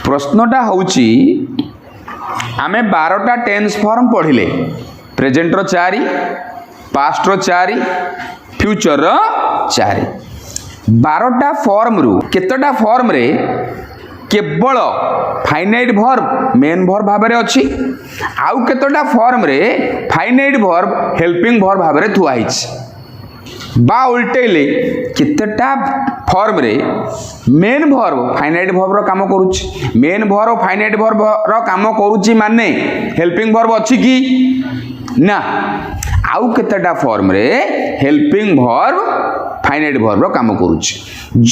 प्रश्नटा होची आमे 12टा tense form पढ़िले present रो 4 past रो 4 future रो 4 12टा form रु केतटा फॉर्म रे केवल फाइनाइट वर्ब मेन वर्ब भाव रे अछि आउ केतटा फॉर्म रे फाइनाइट वर्ब हेल्पिंग वर्ब भाव रे थुआ हिच बा उल्टेले केतटा फॉर्म रे मेन वर्ब फाइनाइट वर्ब रो काम करूची मेन वर्ब फाइनाइट वर्ब रो काम करूची माने हेल्पिंग वर्ब अछि कि ना आउ केतटा फॉर्म रे हेल्पिंग वर्ब फाइनाइट वर्ब रो काम करूची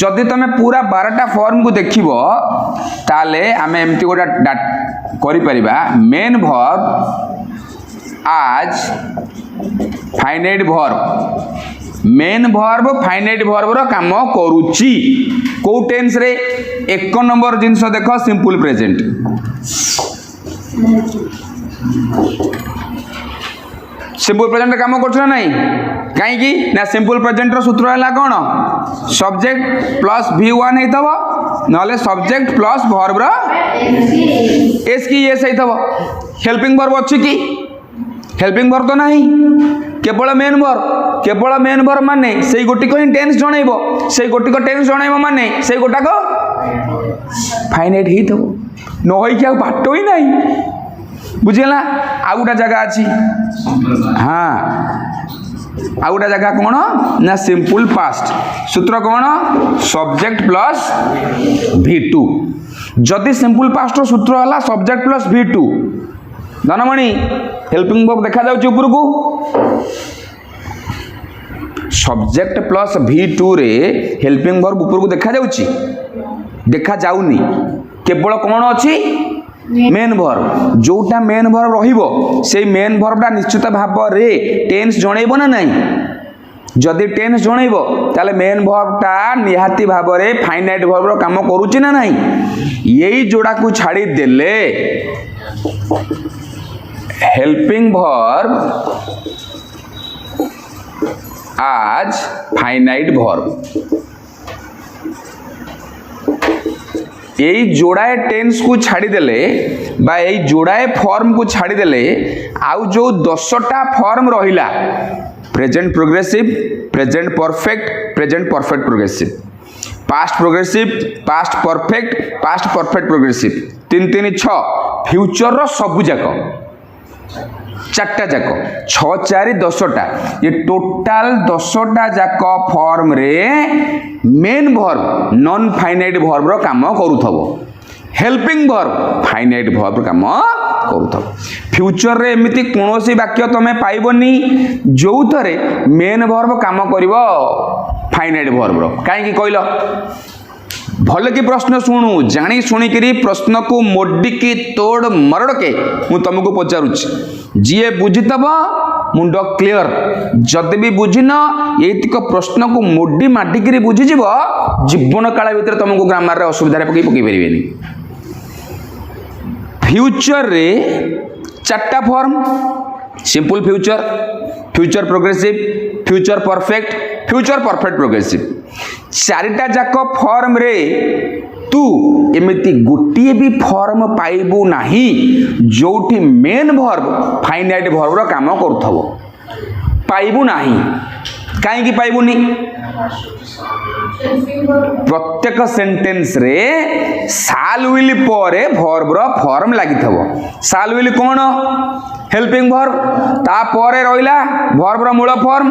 जदि तमे पूरा 12टा फॉर्म को देखिबो ताले आमे एमती गोटा करि परिबा मेन वर्ब आज finite verb main verb finite verb रो काम करूची को टेंस रे एक नंबर जिंस देखो सिंपल प्रेजेंट सिंपल प्रेजेंट काम करछ ना नहीं काई की ना सिंपल प्रेजेंट रो सूत्र हला कोन सब्जेक्ट प्लस v1 हेतबो नले सब्जेक्ट प्लस वर्ब रो एस की एस हेतबो हेल्पिंग वर्ब अछि की हेल्पिंग वर्ब तो नहीं केवल मेन वर्ब माने सेई गोटी को टेंस जणाइबो सेई गोटी को टेंस जणाइबो माने सेई गोटा को फाइनाइट हेतबो न होई क्या बाटो ही नहीं बुझिला आ गोटा जगह अछि हां आ गोटा जगह कोन ना सिंपल पास्ट सूत्र कोन सब्जेक्ट प्लस v2 जदि सिंपल पास्ट रो सूत्र हला सब्जेक्ट प्लस v2 धनमणि हेल्पिंग वर्ब देखा जाउची ऊपर को सब्जेक्ट प्लस v2 रे हेल्पिंग वर्ब ऊपर को देखा जाउनी केवल कोन अछि मेन वर्ब जोटा मेन वर्ब रहिबो से मेन वर्बटा निश्चित भाव रे टेंस जणैबो ना नहीं जदि टेंस जणैबो ताले मेन वर्बटा निहाती भाव रे फाइनाइट वर्ब रो काम करूची ना नहीं यही जोड़ा को छाड़ी देले हेल्पिंग वर्ब आज फाइनाइट वर्ब यही जोड़ाए टेंस को छाड़ी देले बा यही जोड़ाए फॉर्म को छाड़ी देले आउ जो 10टा फॉर्म रहिला present progressive present perfect progressive past progressive past perfect progressive 3 3 6 future रो सब जाक 4टा जाक 6 4 10टा ये टोटल 10टा जाक फॉर्म रे main verb non finite verb रो काम करूथबो हेल्पिंग वर्ब फाइनाइट वर्ब काम करूथबो फ्यूचर रे एमिति कोनोसी वाक्य तमे पाइबोनी जो थरे मेन वर्ब काम करिवो फाइनाइट वर्ब रो काहे की कहलो भले की प्रश्न सुनु जानी सुनी करी प्रश्न को मोडी की तोड़ मरड़ के मु तुमको पचारुछि जीए बुझितबो मुंड क्लियर जदि भी बुझिन एतिक प्रश्न को मोडी माडी करी बुझि जिवो जीवन काल भीतर तुमको ग्रामर रे असुविधा रे पकई परिबेनी फ्यूचर रे 4टा form simple future progressive future perfect progressive 4टा जाक फॉर्म रे तू एमिति गोटिए भी फॉर्म पाइबू नाही जोठी मेन वर्ब फाइनाइट वर्ब रो काम करथबो पाइबू नाही काहे की पाइबूनी प्रत्येक सेंटेंस रे साल विल परे वर्ब रो फॉर्म लागिथबो साल विल कोन हेल्पिंग वर्ब ता परे रहिला वर्ब रो मूल फॉर्म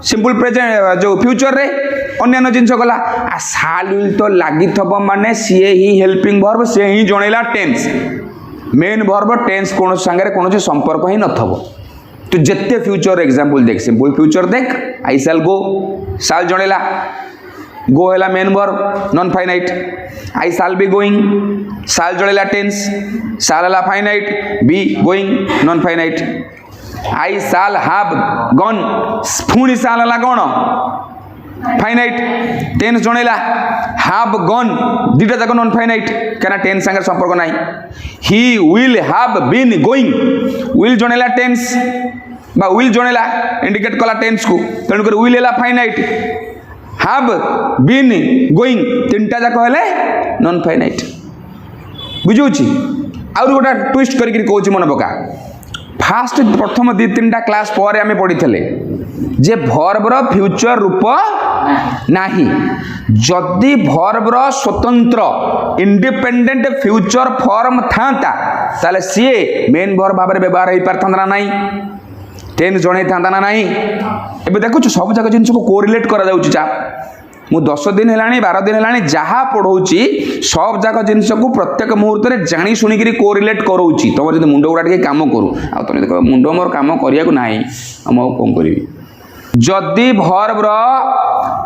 सिंपल प्रेजेंट जो फ्यूचर रे अन्य जिंस गला आ साल विल तो लागिथबो माने सीए ही हेल्पिंग वर्ब से ही जणैला टेंस मेन वर्ब टेंस कोन संगे कोन संपर्क ही नथबो तो जत्ते फ्यूचर एग्जांपल देख सिंपल फ्यूचर देख आई शैल गो साल जणैला गो हैला main verb non finite I shall be going साल जणैला टेंस साल हैला finite be going non finite I shall have gone फुनी साल हैला कोन फाइनाइट टेंस जणैला हैव गॉन दुटा जाक नॉन फाइनाइट केना टेंस संगे संपर्क नाही ही will have been going will जणैला टेंस बा विल जणैला इंडिकेट कला टेंस को तेणु कर विल हैला फाइनाइट हैव बीन गोइंग तीनटा जाक हेले नॉन फाइनाइट बुझुची आउर गोटा ट्विस्ट करके कहूँ मन पका फास्ट प्रथम 2-3टा क्लास पर आम पढ़ी जे भर्बर फ्यूचर रूप नाही जदि भर्बर स्वतंत्र इंडिपेंडेंट फ्यूचर फॉर्म थांता ताले सीए मेन भर्ब भाव में व्यवहार हो पारता ना नहीं टेन्स जन था ना नहीं एबे देखु सब जाक जिन को कोरिलेट करा चा मु 10 दिन है 12 दिन है जहाँ पढ़ाऊँगी सब जाक जिनस को प्रत्येक मुहूर्त में जाणी शुणिकी कोरिलेट कराऊँगी तुम जो मुंड गुड़ा कम करूँ आ तुम देख मुंड मोर कम करने को ना कौन करी जदि भर्बर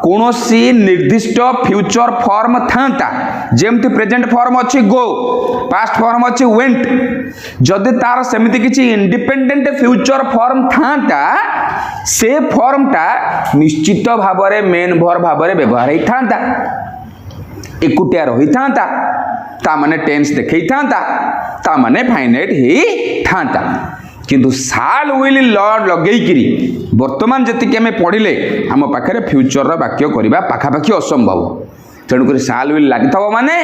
कौनसी निर्दिष्ट फ्यूचर फॉर्म थांता जेमती प्रेजेंट फॉर्म अच्छी गो पास्ट फॉर्म अच्छी वेंट जदि तार सेमिति किछि इंडिपेंडेंट फ्यूचर फॉर्म थांता से फॉर्मटा निश्चित भाव में मेन भर भाव में व्यवहार ही थांता एकुटिया रही थांता ता माने टेंस देखई थांता ता माने फाइनाइट ही थांता किंतु साल विल लगेकरी वर्तमान जी आम पढ़ले आम पाखे फ्यूचर वाक्य करवा पाखापाखि असंभव तेणुक साल विल लगी माने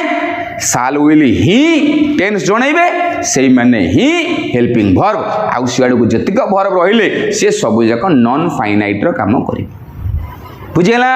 साल विल ही टेन्स जनइबे से माने ही हेल्पिंग भर्ब आउ सियाड़ को जतिक भर्ब रहिले सी सब जाक नॉन फाइनाइट काम करें बुझीगला।